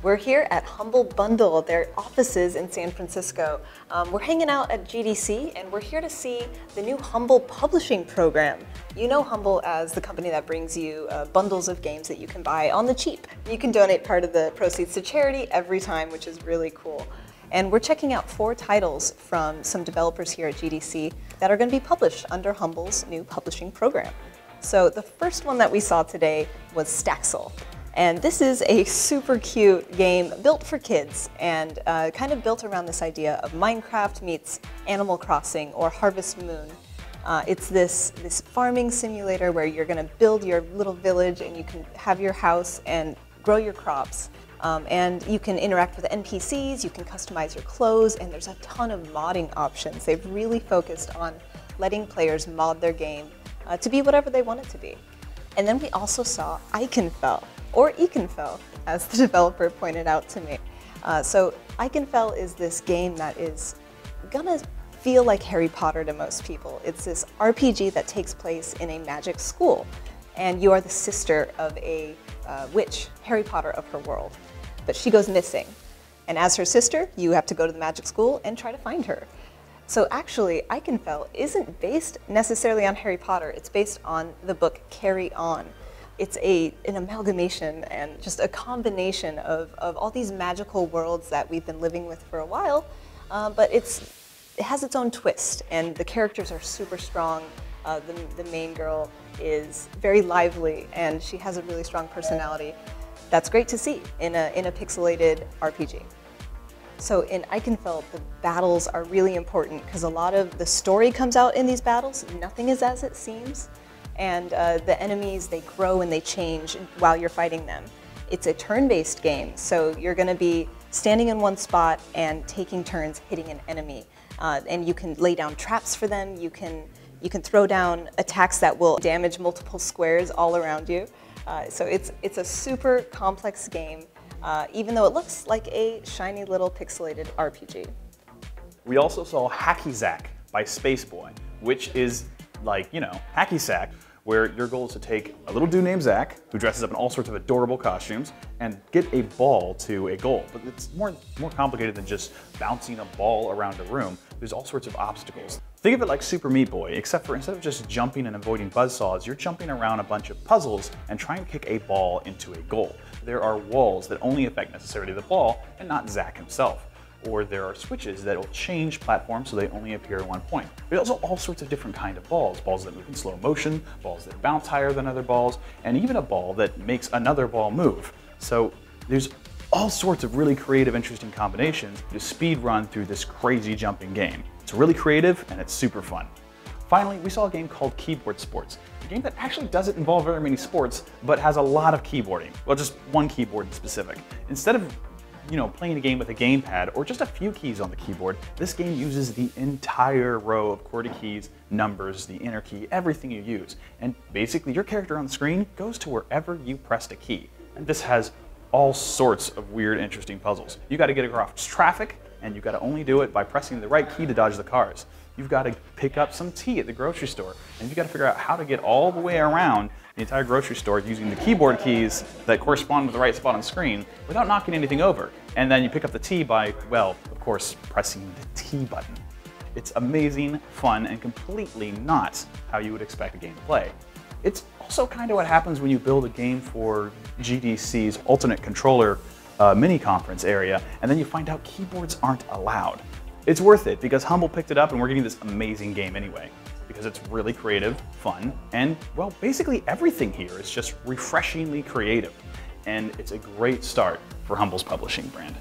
We're here at Humble Bundle, their offices in San Francisco. We're hanging out at GDC and we're here to see the new Humble publishing program. You know Humble as the company that brings you bundles of games that you can buy on the cheap. You can donate part of the proceeds to charity every time, which is really cool. And we're checking out 4 titles from some developers here at GDC that are going to be published under Humble's new publishing program. So the first one that we saw today was Staxel. And this is a super cute game built for kids and kind of built around this idea of Minecraft meets Animal Crossing or Harvest Moon. It's this farming simulator where you're going to build your little village and you can have your house and grow your crops. And you can interact with NPCs, you can customize your clothes, and there's a ton of modding options. They've really focused on letting players mod their game to be whatever they want it to be. And then we also saw Iconfell, or Iconfell, as the developer pointed out to me. So Iconfell is this game that is gonna feel like Harry Potter to most people. It's this RPG that takes place in a magic school, and you are the sister of a witch, Harry Potter of her world. But she goes missing, and as her sister, you have to go to the magic school and try to find her. So actually, Iconfell isn't based necessarily on Harry Potter, it's based on the book Carry On. It's an amalgamation and just a combination of all these magical worlds that we've been living with for a while, but it has its own twist, and the characters are super strong. The main girl is very lively, and she has a really strong personality. That's great to see in a pixelated RPG. So in Iconfell, the battles are really important because a lot of the story comes out in these battles. Nothing is as it seems. And the enemies, they grow and they change while you're fighting them. It's a turn-based game, so you're going to be standing in one spot and taking turns hitting an enemy. And you can lay down traps for them. You can throw down attacks that will damage multiple squares all around you. So it's a super complex game, even though it looks like a shiny little pixelated RPG. We also saw Hacky Zack by Spaceboy, which is like, you know, hacky sack, where your goal is to take a little dude named Zack, who dresses up in all sorts of adorable costumes, and get a ball to a goal. But it's more complicated than just bouncing a ball around a room. There's all sorts of obstacles. Think of it like Super Meat Boy, except for instead of just jumping and avoiding buzzsaws, you're jumping around a bunch of puzzles and trying to kick a ball into a goal. There are walls that only affect necessarily the ball and not Zack himself. Or there are switches that will change platforms so they only appear at one point. There's also all sorts of different kinds of balls. Balls that move in slow motion, balls that bounce higher than other balls, and even a ball that makes another ball move. So there's all sorts of really creative, interesting combinations to speed run through this crazy jumping game. It's really creative and it's super fun. Finally, we saw a game called Keyboard Sports, a game that actually doesn't involve very many sports, but has a lot of keyboarding. Well, just one keyboard in specific. Instead of playing a game with a gamepad or just a few keys on the keyboard, this game uses the entire row of QWERTY keys, numbers, the inner key, everything you use. And basically your character on the screen goes to wherever you pressed a key. And this has all sorts of weird, interesting puzzles. You gotta get across traffic, and you gotta only do it by pressing the right key to dodge the cars. You've gotta pick up some tea at the grocery store, and you gotta figure out how to get all the way around the entire grocery store using the keyboard keys that correspond with the right spot on the screen without knocking anything over. And then you pick up the tea by, well, of course, pressing the T button. It's amazing, fun, and completely not how you would expect a game to play. It's also kind of what happens when you build a game for GDC's alternate controller mini conference area, and then you find out keyboards aren't allowed. It's worth it because Humble picked it up and we're getting this amazing game anyway. Because it's really creative, fun, and well, basically everything here is just refreshingly creative. And it's a great start for Humble's publishing brand.